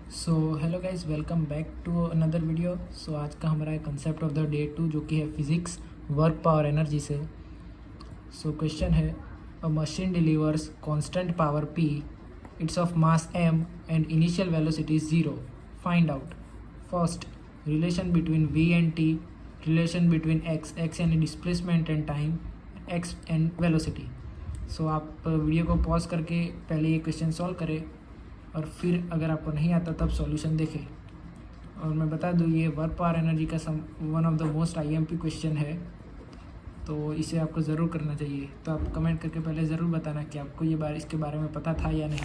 So hello guys, welcome back to another video. So आज का हमारा कंसेप्ट ऑफ द डे 2 जो कि है फिजिक्स वर्क पावर एनर्जी से। सो क्वेश्चन है, a machine delivers constant power P, it's of mass m and initial velocity 0, find out first relation between v and t, relation between x यानी displacement and time, x and velocity. So आप video को pause करके पहले ये question solve करें और फिर अगर आपको नहीं आता तब सॉल्यूशन देखें। और मैं बता दूँ, ये वर्क पावर एनर्जी का one of the most IMP question है, तो इसे आपको ज़रूर करना चाहिए। तो आप कमेंट करके पहले ज़रूर बताना कि आपको इसके बारे में पता था या नहीं।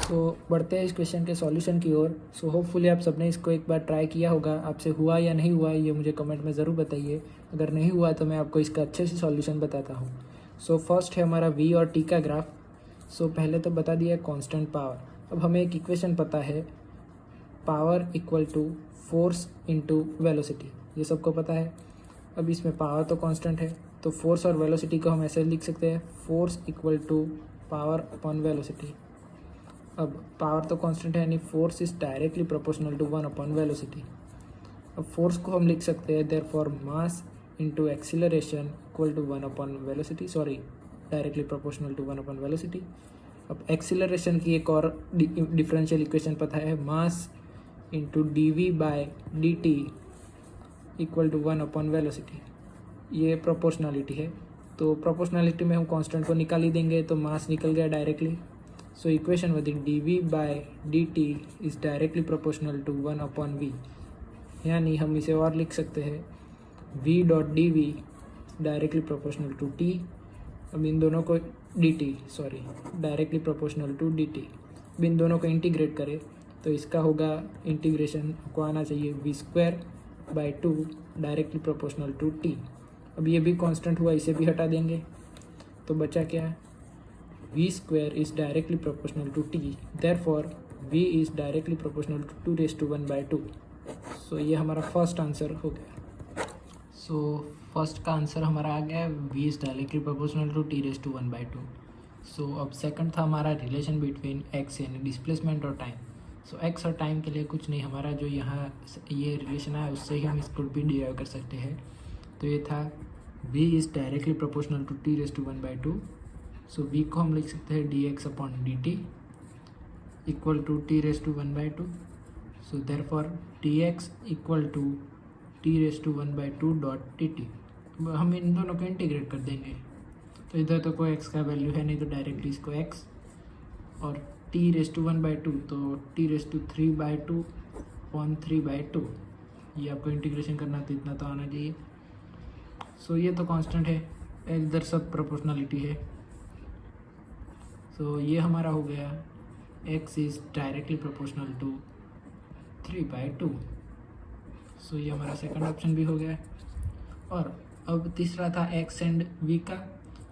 तो बढ़ते हैं इस क्वेश्चन के सॉल्यूशन की ओर। सो होपफुली आप सबने इसको एक बार ट्राई किया होगा। आपसे हुआ या नहीं हुआ ये मुझे कमेंट में ज़रूर बताइए। अगर नहीं हुआ तो मैं आपको इसका अच्छे से सॉल्यूशन बताता हूँ। सो फर्स्ट है हमारा वी और टी का ग्राफ। सो पहले तो बता दिया कांस्टेंट पावर। अब हमें एक इक्वेशन पता है, power equal to force into velocity, ये सबको पता है। अब इसमें पावर तो कांस्टेंट है, तो फोर्स और वेलोसिटी को हम ऐसे लिख सकते हैं, force equal to power upon velocity. अब पावर तो कांस्टेंट है, यानी force is directly proportional to 1 upon velocity. अब फोर्स को हम लिख सकते हैं therefore mass into acceleration equal to 1 upon velocity, sorry directly proportional to 1 upon velocity. अब एक्सीलरेशन की एक और डिफरेंशियल इक्वेशन पता है, mass into d by d t equal to 1 upon velocity. ये प्रोपोर्शनलिटी है, तो प्रोपोर्शनलिटी में हम कांस्टेंट को निकाल ही देंगे, तो मास निकल गया डायरेक्टली। सो इक्वेशन बनी d by d t is directly proportional to 1 upon v, यानी हम इसे और लिख सकते हैं v dot d v directly proportional to t. अब इन दोनों को directly proportional to d t, अब इन दोनों को इंटीग्रेट करें तो इसका होगा इंटीग्रेशन को आना चाहिए v square by 2 directly proportional to t. अब ये भी कांस्टेंट हुआ, इसे भी हटा देंगे तो बचा क्या, v square is directly proportional to t, therefore v is directly proportional to 2⁻²। So ये हमारा फर्स्ट आंसर हो गया। सो फर्स्ट का आंसर हमारा आ गया, v is directly proportional to t⁻²। So अब सेकंड था हमारा रिलेशन बिटवीन x यानी डिस्प्लेसमेंट और टाइम। सो x और टाइम के लिए कुछ नहीं, हमारा जो यहाँ ये रिलेशन है उससे ही हम इसको भी डिराइव कर सकते हैं। तो ये था v is directly proportional to t⁻²। So v को हम लिख सकते हैं dx upon dt equal to t⁻²। So therefore dx equal to t⁻² dot dt। हम इन दोनों को इंटीग्रेट कर देंगे, तो इधर तो कोई x का वैल्यू है नहीं, तो डायरेक्टली इसको x, और t⁻² तो t⁻³ अपॉन 3/2। ये आपको इंटीग्रेशन करना तो इतना तो आना चाहिए। सो ये तो कांस्टेंट है, इधर सब प्रोपोर्शनलिटी है। सो ये हमारा हो गया x is directly proportional to 3/2। So ये हमारा सेकंड ऑप्शन भी हो गया। और अब तीसरा था x एंड v का,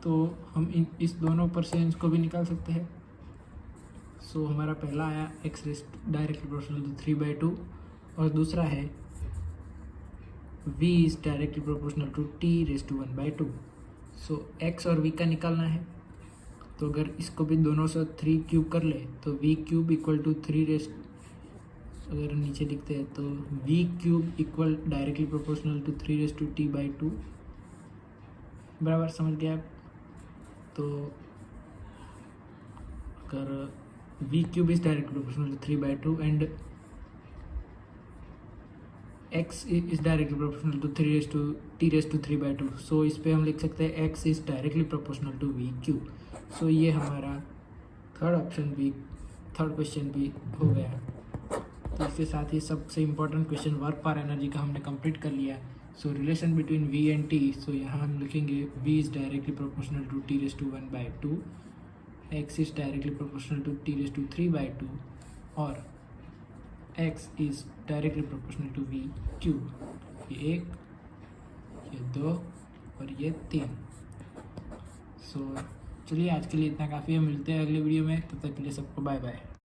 तो हम इस दोनों पर से इसको भी निकाल सकते हैं। सो हमारा पहला आया x डायरेक्टली प्रोपोर्शनल टू 3/2, और दूसरा है v is directly proportional to t⁻²। So x और v का निकालना है, तो अगर इसको भी दोनों से 3 क्यूब कर ले तो v³ इक्वल टू 3 अगर नीचे लिखते हैं तो v³ equal directly proportional to 3⁻t/2 बराबर, समझ गया आप। तो अगर v³ is directly proportional to 3/2 and x is directly proportional to t⁻3/2, so इस पे हम लिख सकते हैं x is directly proportional to v³। So ये हमारा थर्ड क्वेश्चन भी हो गया। तो इसके साथ ही सबसे important question work power energy का हमने कंप्लीट कर लिया। So relation between v and t, so यहाँ हम लिखेंगे v is directly proportional to t⁻², x is directly proportional to t⁻3/2 और x is directly proportional to v³। ये 1, ये 2 और ये 3। सो चलिए आज के लिए इतना काफ़ी है, मिलते हैं अगले वीडियो में, तब तक के लिए सबको बाय बाय।